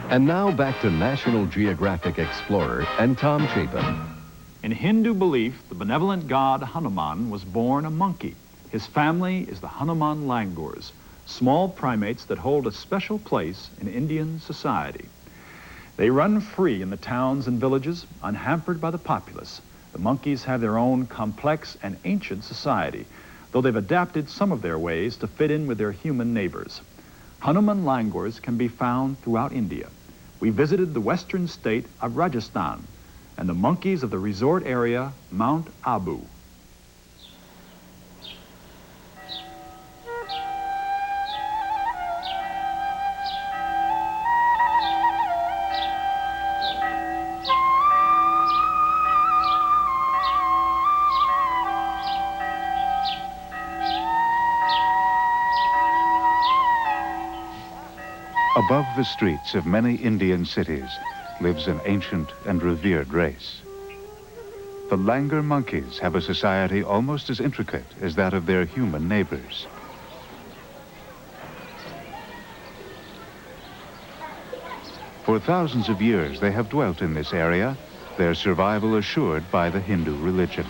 And now back to National Geographic explorer and Tom Chapin. In Hindu belief, the benevolent god Hanuman was born a monkey. His family is the Hanuman langurs, small primates that hold a special place in Indian society. They run free in the towns and villages, unhampered by the populace. The monkeys have their own complex and ancient society, though they've adapted some of their ways to fit in with their human neighbors. Hanuman langurs can be found throughout India. We visited the western state of Rajasthan and the monkeys of the resort area, Mount Abu. Above the streets of many Indian cities lives an ancient and revered race. The langur monkeys have a society almost as intricate as that of their human neighbors. For thousands of years they have dwelt in this area, their survival assured by the Hindu religion.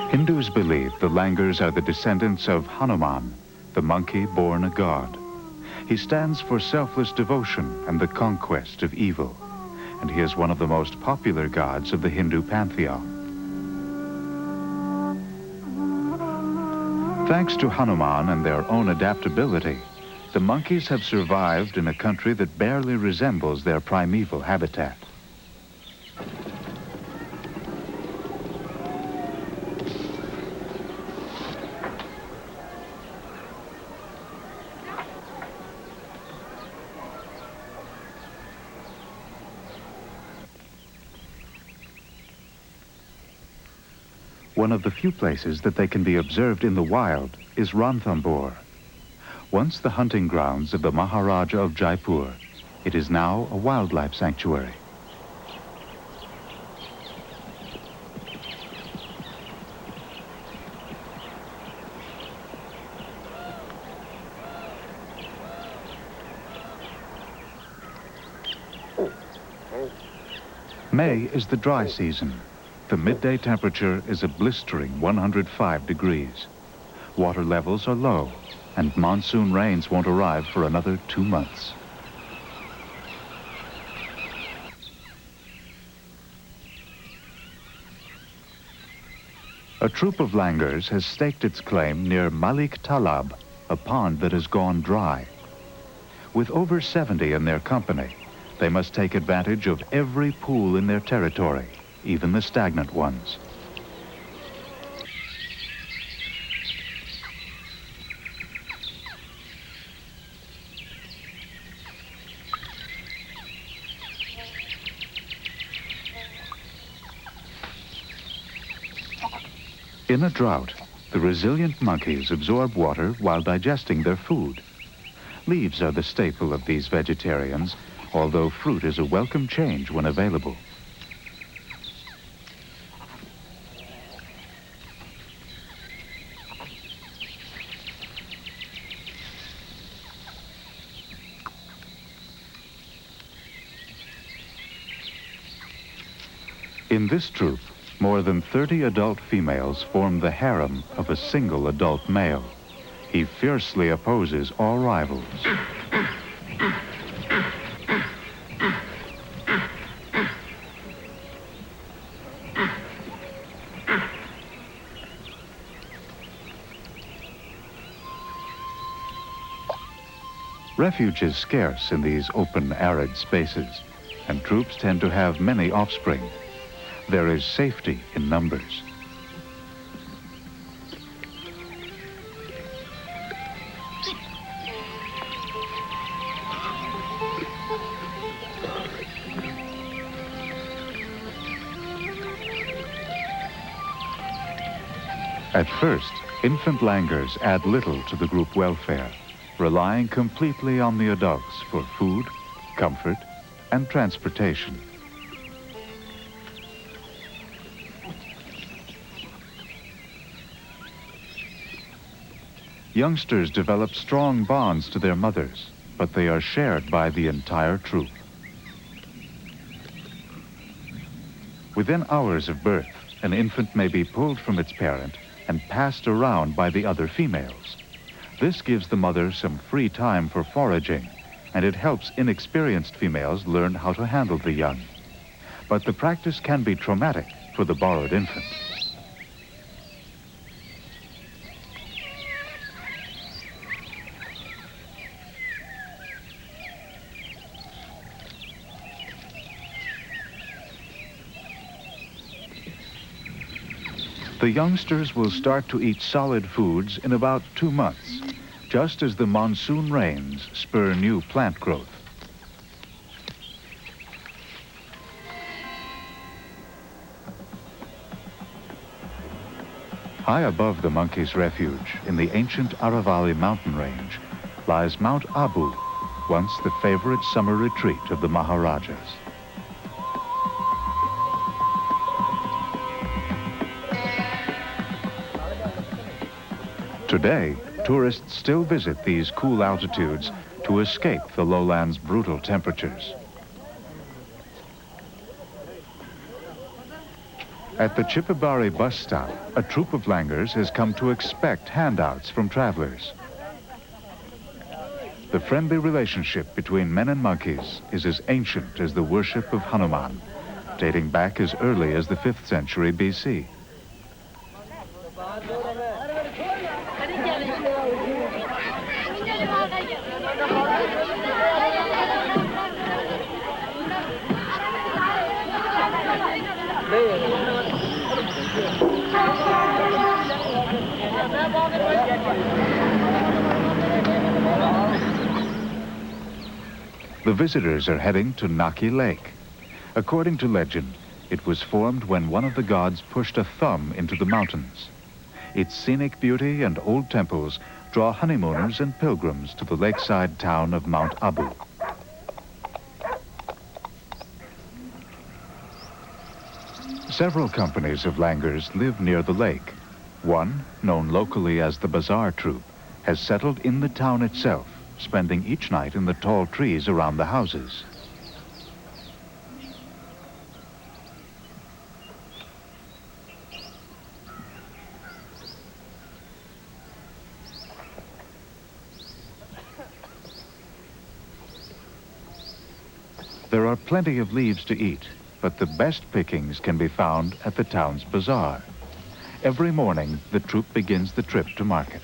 Hindus believe the langurs are the descendants of Hanuman, the monkey born a god. He stands for selfless devotion and the conquest of evil, and he is one of the most popular gods of the Hindu pantheon. Thanks to Hanuman and their own adaptability, the monkeys have survived in a country that barely resembles their primeval habitat. One of the few places that they can be observed in the wild is Ranthambore. Once the hunting grounds of the Maharaja of Jaipur, it is now a wildlife sanctuary. May is the dry season. The midday temperature is a blistering 105 degrees. Water levels are low, and monsoon rains won't arrive for another 2 months. A troop of langurs has staked its claim near Malik Talab, a pond that has gone dry. With over 70 in their company, they must take advantage of every pool in their territory, even the stagnant ones. In a drought, the resilient monkeys absorb water while digesting their food. Leaves are the staple of these vegetarians, although fruit is a welcome change when available. In this troop, more than 30 adult females form the harem of a single adult male. He fiercely opposes all rivals. Refuge is scarce in these open, arid spaces, and troops tend to have many offspring. There is safety in numbers. At first, infant langurs add little to the group welfare, relying completely on the adults for food, comfort, and transportation. Youngsters develop strong bonds to their mothers, but they are shared by the entire troop. Within hours of birth, an infant may be pulled from its parent and passed around by the other females. This gives the mother some free time for foraging, and it helps inexperienced females learn how to handle the young. But the practice can be traumatic for the borrowed infant. The youngsters will start to eat solid foods in about 2 months, just as the monsoon rains spur new plant growth. High above the monkey's refuge, in the ancient Aravalli mountain range, lies Mount Abu, once the favorite summer retreat of the Maharajas. Today, tourists still visit these cool altitudes to escape the lowland's brutal temperatures. At the Chipabari bus stop, a troop of langurs has come to expect handouts from travelers. The friendly relationship between men and monkeys is as ancient as the worship of Hanuman, dating back as early as the 5th century BC. The visitors are heading to Naki Lake. According to legend, it was formed when one of the gods pushed a thumb into the mountains. Its scenic beauty and old temples draw honeymooners and pilgrims to the lakeside town of Mount Abu. Several companies of langurs live near the lake. One, known locally as the Bazaar Troop, has settled in the town itself, spending each night in the tall trees around the houses. There are plenty of leaves to eat, but the best pickings can be found at the town's bazaar. Every morning, the troop begins the trip to market.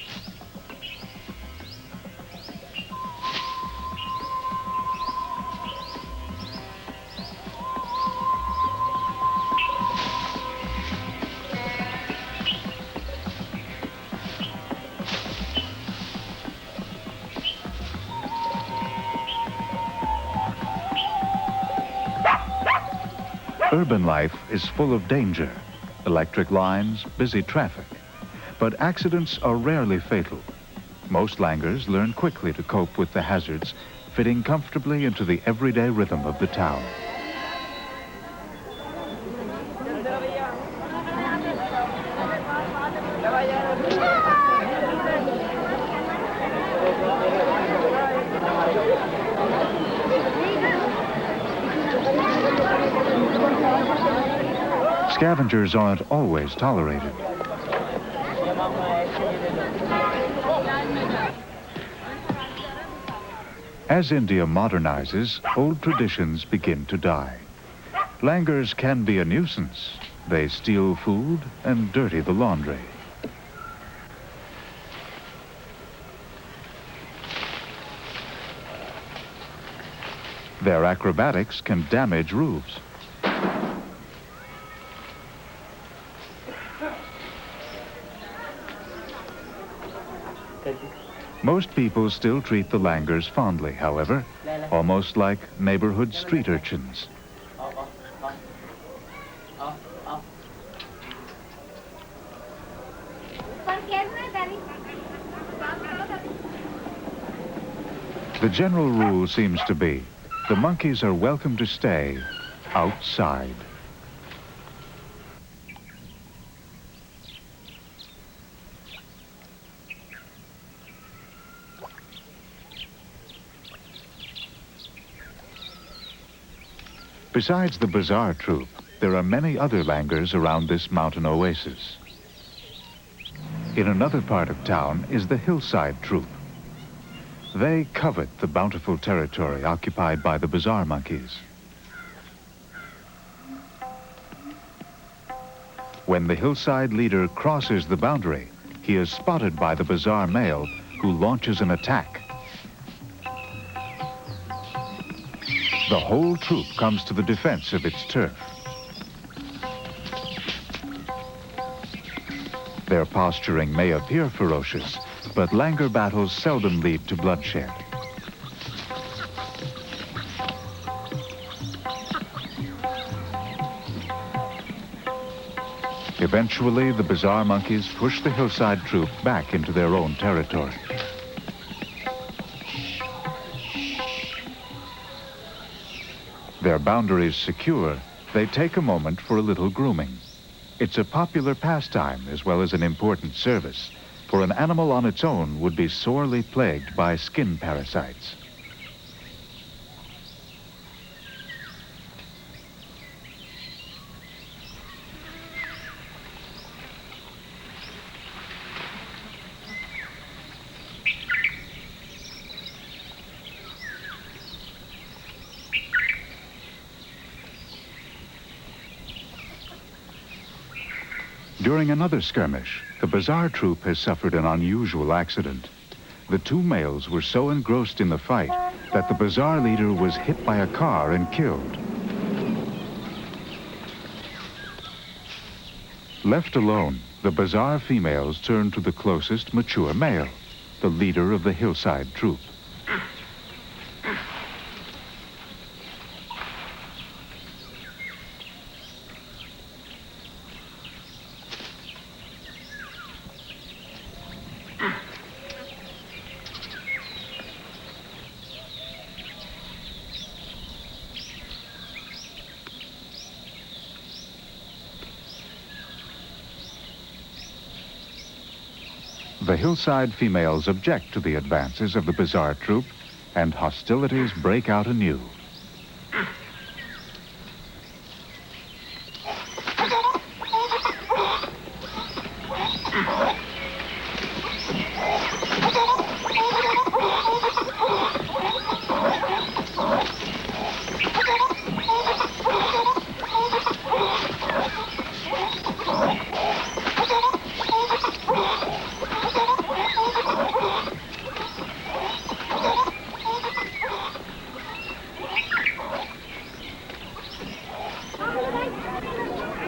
Urban life is full of danger, electric lines, busy traffic. But accidents are rarely fatal. Most langurs learn quickly to cope with the hazards, fitting comfortably into the everyday rhythm of the town. Scavengers aren't always tolerated. As India modernizes, old traditions begin to die. Langurs can be a nuisance. They steal food and dirty the laundry. Their acrobatics can damage roofs. Most people still treat the langurs fondly, however, almost like neighborhood street urchins. The general rule seems to be, the monkeys are welcome to stay outside. Besides the bazaar troupe, there are many other langurs around this mountain oasis. In another part of town is the hillside troupe. They covet the bountiful territory occupied by the bazaar monkeys. When the hillside leader crosses the boundary, he is spotted by the bazaar male, who launches an attack. The whole troop comes to the defense of its turf. Their posturing may appear ferocious, but langur battles seldom lead to bloodshed. Eventually, the bazaar monkeys push the hillside troop back into their own territory. Their boundaries secure, they take a moment for a little grooming. It's a popular pastime as well as an important service, for an animal on its own would be sorely plagued by skin parasites. During another skirmish, the bazaar troop has suffered an unusual accident. The two males were so engrossed in the fight that the bazaar leader was hit by a car and killed. Left alone, the bazaar females turn to the closest mature male, the leader of the hillside troop. The hillside females object to the advances of the bazaar troop, and hostilities break out anew.